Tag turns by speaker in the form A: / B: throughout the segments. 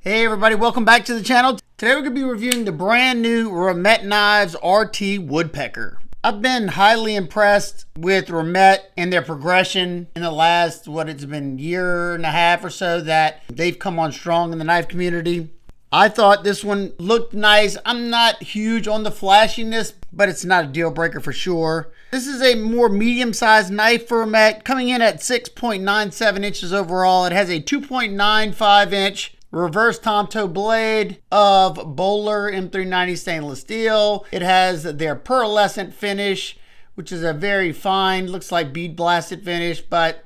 A: Hey everybody, welcome back to the channel. Today we're going to be reviewing the brand new Remette Knives rt-woodpecker. I've been highly impressed with Remette and their progression in the last, it's been year and a half or so that they've come on strong in the knife community. I thought this one looked nice. I'm not huge on the flashiness, but it's not a deal breaker for sure. This is a more medium-sized knife for Remette, coming in at 6.97 inches overall. It has a 2.95 inch reverse tom-toe blade of Bowler M390 stainless steel. It has their pearlescent finish, which is a very fine, looks like bead blasted finish, but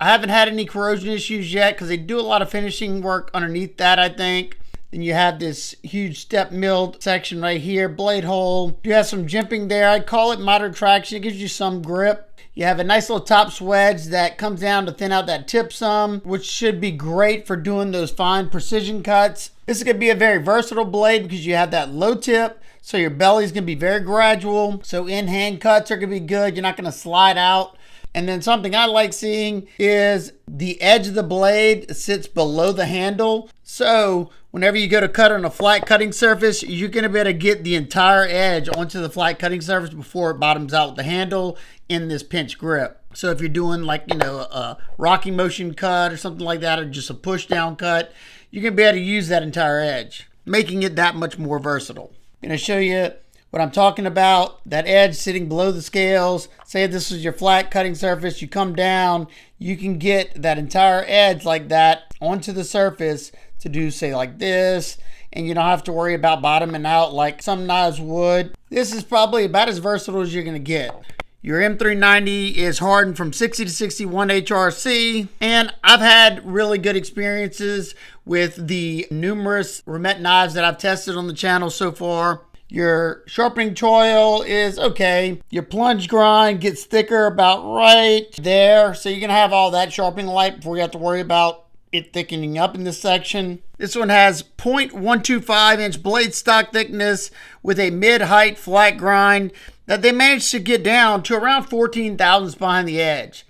A: I haven't had any corrosion issues yet because they do a lot of finishing work underneath that, I think. Then you have this huge step milled section right here, blade hole. You have some jimping there. I'd call it moderate traction. It gives you some grip. You have a nice little top swedge that comes down to thin out that tip some, which should be great for doing those fine precision cuts. This is going to be a very versatile blade because you have that low tip, so your belly is going to be very gradual. So in-hand cuts are going to be good. You're not going to slide out. And then something I like seeing is the edge of the blade sits below the handle. So whenever you go to cut on a flat cutting surface, you're going to be able to get the entire edge onto the flat cutting surface before it bottoms out with the handle in this pinch grip. So if you're doing like, a rocking motion cut or something like that, or just a push down cut, you're going to be able to use that entire edge, making it that much more versatile. I'm going to show you what I'm talking about, that edge sitting below the scales. Say this is your flat cutting surface, you come down, you can get that entire edge like that onto the surface to do, say, like this, and you don't have to worry about bottoming out like some knives would. This is probably about as versatile as you're going to get. Your M390 is hardened from 60 to 61 HRC, and I've had really good experiences with the numerous Remette knives that I've tested on the channel so far. Your sharpening choil is okay. Your plunge grind gets thicker about right there. So you're going to have all that sharpening light before you have to worry about it thickening up in this section. This one has 0.125 inch blade stock thickness with a mid-height flat grind that they managed to get down to around 14 thousandths behind the edge.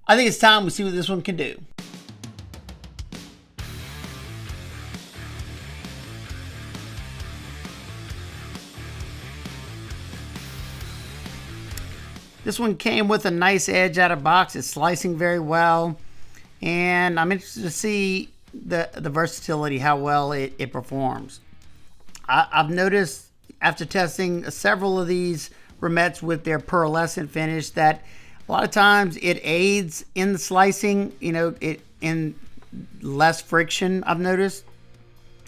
A: I think it's time we see what this one can do. This one came with a nice edge out of box. It's slicing very well. And I'm interested to see the versatility, how well it performs. I've noticed after testing several of these Remettes with their pearlescent finish that a lot of times it aids in the slicing, in less friction, I've noticed.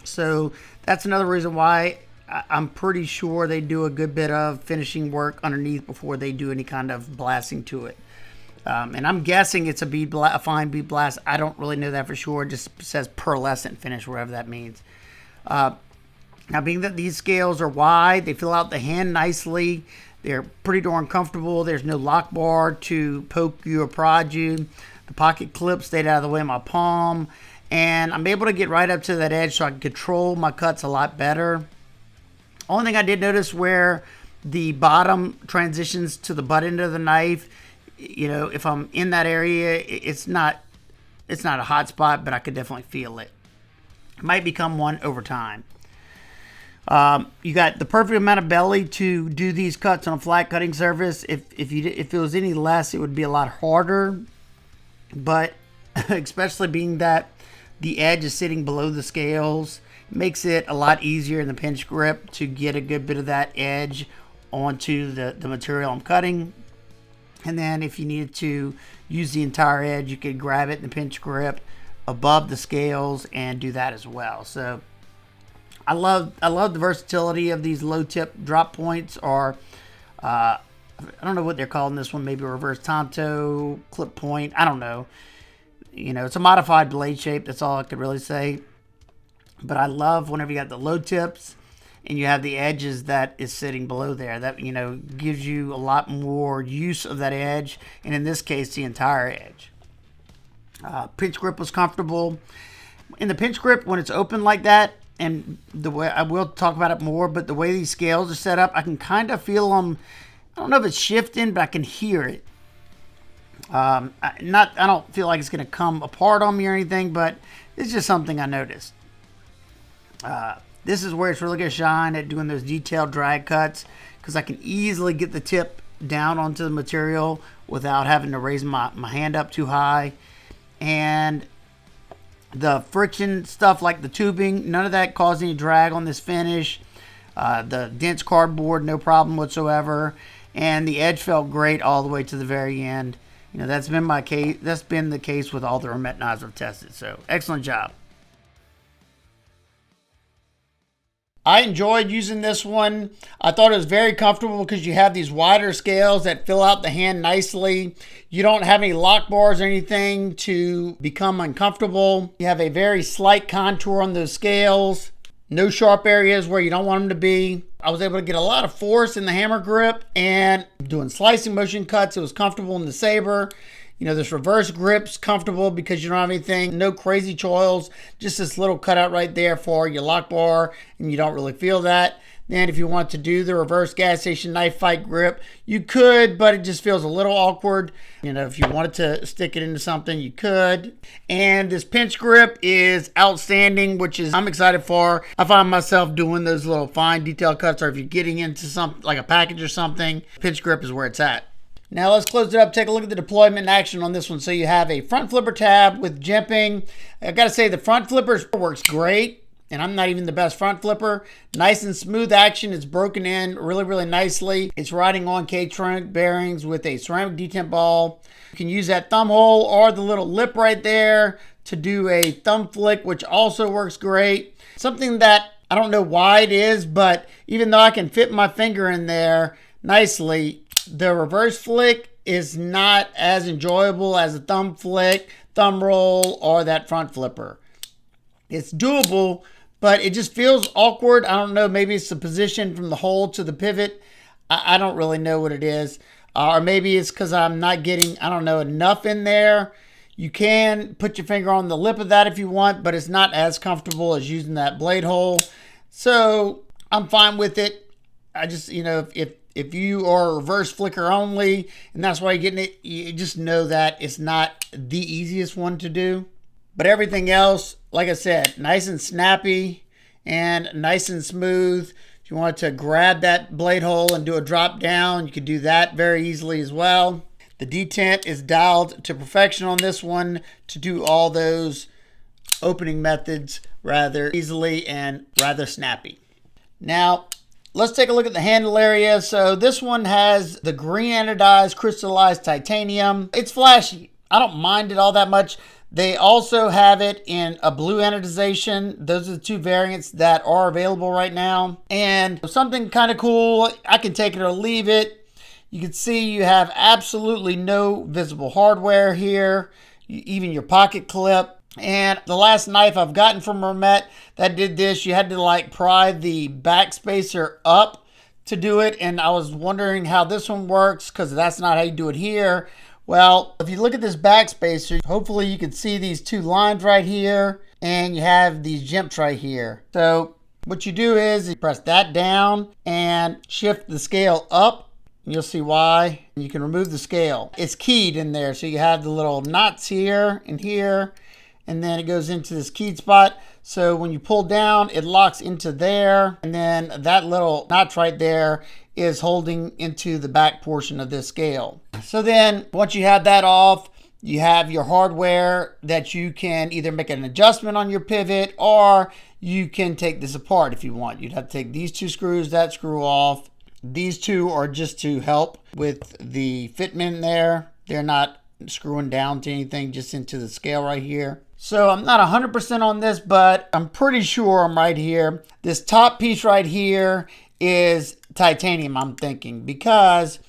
A: So that's another reason why I'm pretty sure they do a good bit of finishing work underneath before they do any kind of blasting to it. And I'm guessing it's a fine bead blast. I don't really know that for sure. It just says pearlescent finish, whatever that means. Now, being that these scales are wide, they fill out the hand nicely. They're pretty darn comfortable. There's no lock bar to poke you or prod you. The pocket clip stayed out of the way of my palm. And I'm able to get right up to that edge so I can control my cuts a lot better. Only thing I did notice where the bottom transitions to the butt end of the knife, if I'm in that area, it's not a hot spot, but I could definitely feel it. It might become one over time. You got the perfect amount of belly to do these cuts on a flat cutting surface. If it was any less, it would be a lot harder. But especially being that the edge is sitting below the scales, makes it a lot easier in the pinch grip to get a good bit of that edge onto the material I'm cutting. And then if you needed to use the entire edge, you could grab it in the pinch grip above the scales and do that as well. So I love the versatility of these low tip drop points, or I don't know what they're calling this one, maybe a reverse tom-toe clip point. I don't know. It's a modified blade shape. That's all I could really say. But I love whenever you got the low tips and you have the edges that is sitting below there. That, gives you a lot more use of that edge. And in this case, the entire edge. Pinch grip was comfortable. In the pinch grip, when it's open like that, and the way I will talk about it more, but the way these scales are set up, I can kind of feel them. I don't know if it's shifting, but I can hear it. I don't feel like it's going to come apart on me or anything, but it's just something I noticed. This is where it's really going to shine at doing those detailed drag cuts, because I can easily get the tip down onto the material without having to raise my hand up too high. And the friction stuff like the tubing, none of that caused any drag on this finish. The dense cardboard, no problem whatsoever. And the edge felt great all the way to the very end. You know, that's been my case. That's been the case with all the Remette knives I've tested. So excellent job. I enjoyed using this one. I thought it was very comfortable because you have these wider scales that fill out the hand nicely. You don't have any lock bars or anything to become uncomfortable. You have a very slight contour on those scales. No sharp areas where you don't want them to be. I was able to get a lot of force in the hammer grip, and doing slicing motion cuts, it was comfortable in the saber. You know, this reverse grip's comfortable because you don't have anything, no crazy choils, just this little cutout right there for your lock bar, and you don't really feel that. Then if you want to do the reverse gas station knife fight grip, you could, but it just feels a little awkward. You know, if you wanted to stick it into something, you could. And this pinch grip is outstanding, which is I'm excited for. I find myself doing those little fine detail cuts, or if you're getting into something like a package or something, pinch grip is where it's at. Now let's close it up, take a look at the deployment in action on this one. So you have a front flipper tab with jimping. I gotta say the front flipper works great, and I'm not even the best front flipper. Nice and smooth action. It's broken in really, really nicely. It's riding on K-tronic bearings with a ceramic detent ball. You can use that thumb hole or the little lip right there to do a thumb flick, which also works great. Something that I don't know why it is, but even though I can fit my finger in there nicely, the reverse flick is not as enjoyable as a thumb flick, thumb roll, or that front flipper. It's doable, but it just feels awkward. I don't know, maybe it's the position from the hole to the pivot. I don't really know what it is. Or maybe it's because I'm not getting, I don't know, enough in there. You can put your finger on the lip of that if you want, but it's not as comfortable as using that blade hole. So I'm fine with it. I just, you know, if you are a reverse flicker only, and that's why you're getting it, you just know that it's not the easiest one to do. But everything else, like I said, nice and snappy and nice and smooth. If you want to grab that blade hole and do a drop down, you can do that very easily as well. The detent is dialed to perfection on this one to do all those opening methods rather easily and rather snappy. Now, let's take a look at the handle area. So this one has the green anodized crystallized titanium. It's flashy. I don't mind it all that much. They also have it in a blue anodization. Those are the two variants that are available right now. And something kind of cool, I can take it or leave it. You can see you have absolutely no visible hardware here, even your pocket clip. And the last knife I've gotten from Remette that did this, you had to like pry the back spacer up to do it. And I was wondering how this one works because that's not how you do it here. Well, if you look at this back spacer, hopefully you can see these two lines right here, and you have these jimps right here. So what you do is you press that down and shift the scale up. You'll see why. You can remove the scale. It's keyed in there. So you have the little knots here and here, and then it goes into this keyed spot. So when you pull down, it locks into there, and then that little notch right there is holding into the back portion of this scale. So then once you have that off, you have your hardware that you can either make an adjustment on your pivot, or you can take this apart if you want. You'd have to take these two screws, that screw off. These two are just to help with the fitment there. They're not screwing down to anything, just into the scale right here. So I'm not 100% on this, but I'm pretty sure I'm right here. This top piece right here is titanium, I'm thinking, because,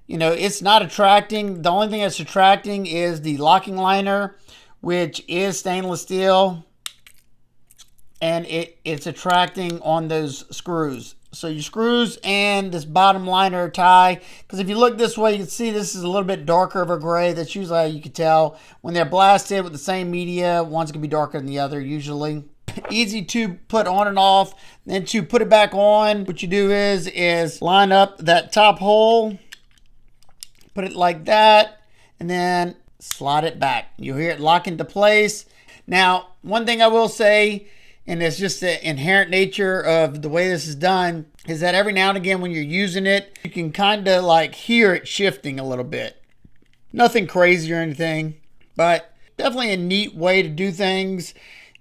A: you know, it's not attracting. The only thing that's attracting is the locking liner, which is stainless steel, and it's attracting on those screws. So your screws and this bottom liner tie, because if you look this way, you can see this is a little bit darker of a gray. That's usually how you can tell when they're blasted with the same media. One's gonna be darker than the other usually. Easy to put on and off. Then to put it back on, what you do is line up that top hole, put it like that, and then slide it back. You'll hear it lock into place. Now, one thing I will say, and it's just the inherent nature of the way this is done, is that every now and again when you're using it, you can kind of like hear it shifting a little bit. Nothing crazy or anything, but definitely a neat way to do things.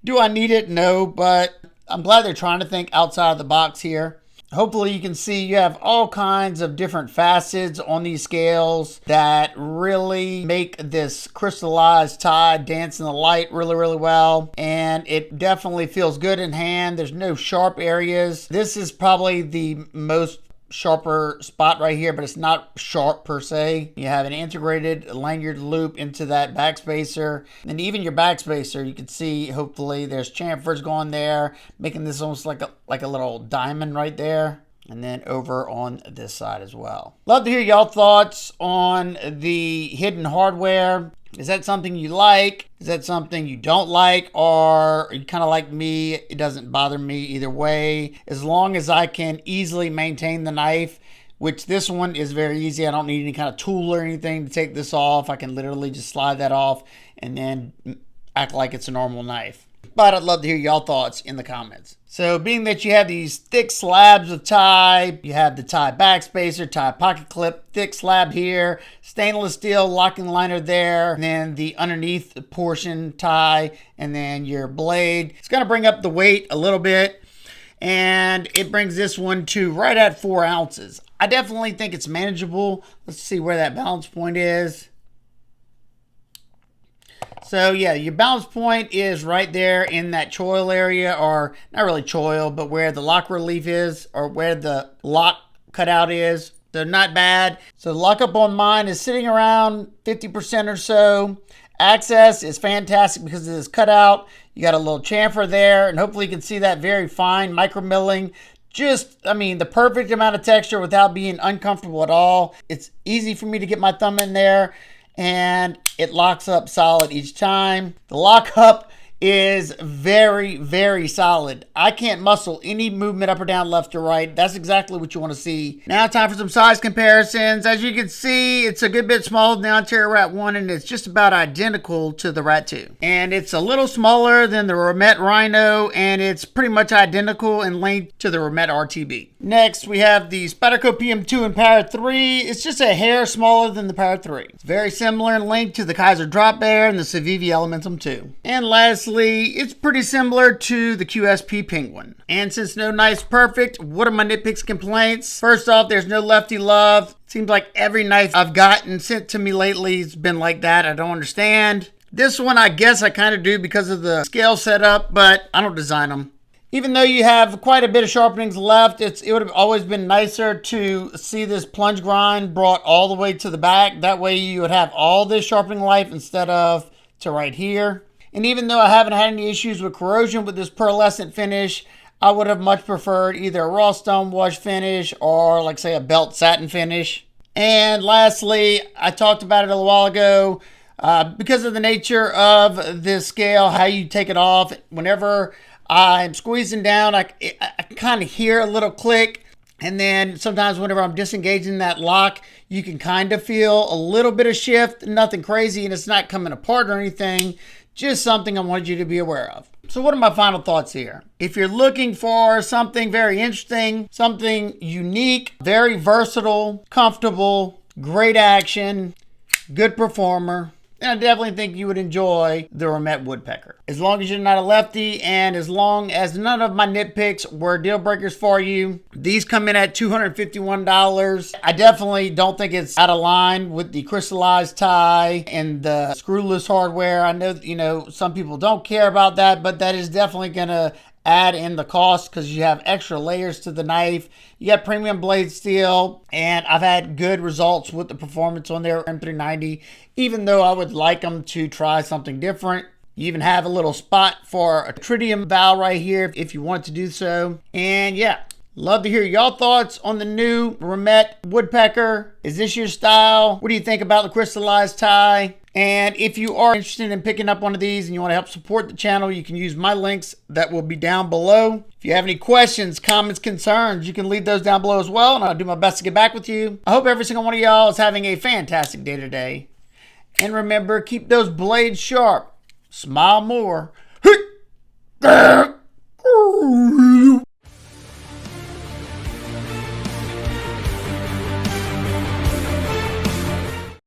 A: Do I need it? No, but I'm glad they're trying to think outside of the box here. Hopefully you can see you have all kinds of different facets on these scales that really make this crystallized tie dance in the light really, really well. And it definitely feels good in hand. There's no sharp areas. This is probably the most sharper spot right here, but it's not sharp per se. You have an integrated lanyard loop into that backspacer, and even your backspacer, you can see hopefully there's chamfers going there, making this almost like a little diamond right there. And then over on this side as well. Love to hear y'all thoughts on the hidden hardware. Is that something you like? Is that something you don't like? Or are you kind of like me? It doesn't bother me either way. As long as I can easily maintain the knife, which this one is very easy. I don't need any kind of tool or anything to take this off. I can literally just slide that off and then act like it's a normal knife. But I'd love to hear y'all thoughts in the comments. So being that you have these thick slabs of tie, you have the tie backspacer, tie pocket clip, thick slab here, stainless steel locking liner there, and then the underneath portion tie, and then your blade. It's going to bring up the weight a little bit, and it brings this one to right at 4 ounces. I definitely think it's manageable. Let's see where that balance point is. So yeah, your balance point is right there in that choil area, or not really choil, but where the lock relief is, or where the lock cutout is. They're not bad. So the lockup on mine is sitting around 50% or so. Access is fantastic because of this cutout. You got a little chamfer there, and hopefully you can see that very fine micro milling. Just, I mean, the perfect amount of texture without being uncomfortable at all. It's easy for me to get my thumb in there, and it locks up solid each time. The lockup is very, very solid. I can't muscle any movement up or down, left or right. That's exactly what you want to see. Now time for some size comparisons. As you can see, it's a good bit smaller than the Ontario Rat 1, and it's just about identical to the Rat 2. And it's a little smaller than the Remette Rhino, and it's pretty much identical in length to the Remette RTB. Next, we have the Spyderco PM2 and Power 3. It's just a hair smaller than the Power 3. It's very similar in length to the Kaiser Drop Bear and the Civivi Elementum 2. And lastly, it's pretty similar to the QSP Penguin. And since no knife's perfect, what are my nitpicks, complaints? First off, there's no lefty love. Seems like every knife I've gotten sent to me lately has been like that. I don't understand. This one, I guess I kind of do because of the scale setup, but I don't design them. Even though you have quite a bit of sharpenings left, it would have always been nicer to see this plunge grind brought all the way to the back. That way you would have all this sharpening life instead of to right here. And even though I haven't had any issues with corrosion with this pearlescent finish, I would have much preferred either a raw stone wash finish or, like, say, a belt satin finish. And lastly, I talked about it a little while ago, because of the nature of this scale, how you take it off. Whenever I'm squeezing down, I kind of hear a little click. And then sometimes whenever I'm disengaging that lock, you can kind of feel a little bit of shift. Nothing crazy, and it's not coming apart or anything. Just something I wanted you to be aware of. So what are my final thoughts here? If you're looking for something very interesting, something unique, very versatile, comfortable, great action, good performer, then I definitely think you would enjoy the Remette Woodpecker. As long as you're not a lefty, and as long as none of my nitpicks were deal breakers for you, these come in at $251. I definitely don't think it's out of line with the crystallized tie and the screwless hardware. I know, you know, some people don't care about that, but that is definitely gonna add in the cost because you have extra layers to the knife. You got premium blade steel, and I've had good results with the performance on their M390, even though I would like them to try something different. You even have a little spot for a tritium valve right here if you want to do so. And yeah, love to hear y'all thoughts on the new Remette Woodpecker. Is this your style? What do you think about the crystallized tie? And if you are interested in picking up one of these and you want to help support the channel, you can use my links that will be down below. If you have any questions, comments, concerns, you can leave those down below as well, and I'll do my best to get back with you. I hope every single one of y'all is having a fantastic day today. And remember, keep those blades sharp. Smile more.